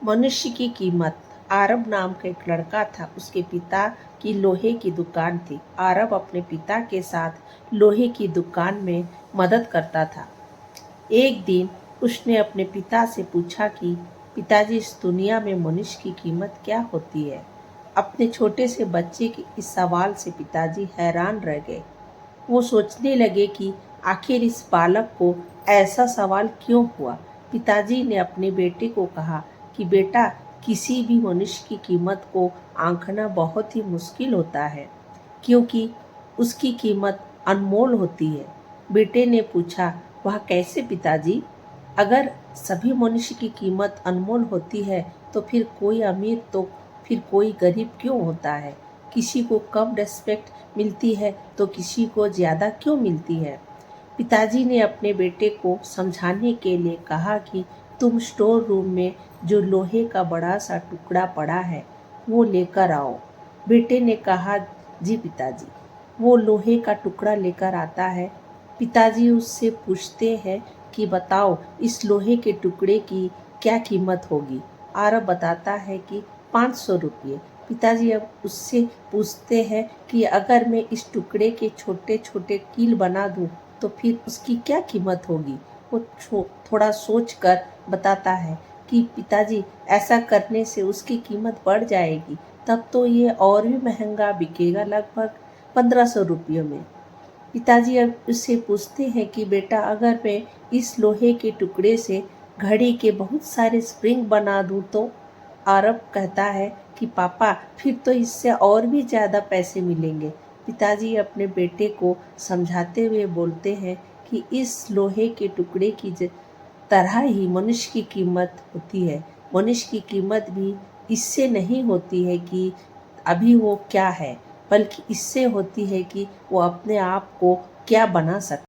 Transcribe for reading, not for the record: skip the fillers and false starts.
मनुष्य की कीमत। आरब नाम का एक लड़का था। उसके पिता की लोहे की दुकान थी। आरब अपने पिता के साथ लोहे की दुकान में मदद करता था। एक दिन उसने अपने पिता से पूछा कि पिताजी, इस दुनिया में मनुष्य की कीमत क्या होती है? अपने छोटे से बच्चे के इस सवाल से पिताजी हैरान रह गए। वो सोचने लगे कि आखिर इस बालक को ऐसा सवाल क्यों हुआ। पिताजी ने अपने बेटे को कहा कि बेटा, किसी भी मनुष्य की कीमत को आंकना बहुत ही मुश्किल होता है, क्योंकि उसकी कीमत अनमोल होती है। बेटे ने पूछा, वह कैसे पिताजी? अगर सभी मनुष्य की कीमत अनमोल होती है तो फिर कोई अमीर तो फिर कोई गरीब क्यों होता है? किसी को कम रेस्पेक्ट मिलती है तो किसी को ज़्यादा क्यों मिलती है? पिताजी ने अपने बेटे को समझाने के लिए कहा कि तुम स्टोर रूम में जो लोहे का बड़ा सा टुकड़ा पड़ा है वो लेकर आओ। बेटे ने कहा, जी पिताजी। वो लोहे का टुकड़ा लेकर आता है। पिताजी उससे पूछते हैं कि बताओ, इस लोहे के टुकड़े की क्या कीमत होगी? आरब बताता है कि 500 रुपये। पिताजी अब उससे पूछते हैं कि अगर मैं इस टुकड़े के छोटे छोटे कील बना दूं तो फिर उसकी क्या कीमत होगी? वो थोड़ा सोच कर बताता है कि पिताजी, ऐसा करने से उसकी कीमत बढ़ जाएगी, तब तो ये और भी महंगा बिकेगा, लगभग 1500 रुपये में। पिताजी अब उससे पूछते हैं कि बेटा, अगर मैं इस लोहे के टुकड़े से घड़ी के बहुत सारे स्प्रिंग बना दूं तो? आरब कहता है कि पापा, फिर तो इससे और भी ज़्यादा पैसे मिलेंगे। पिताजी अपने बेटे को समझाते हुए बोलते हैं कि इस लोहे के टुकड़े की तरह ही मनुष्य की कीमत होती है। मनुष्य की कीमत भी इससे नहीं होती है कि अभी वो क्या है, बल्कि इससे होती है कि वो अपने आप को क्या बना सकता है।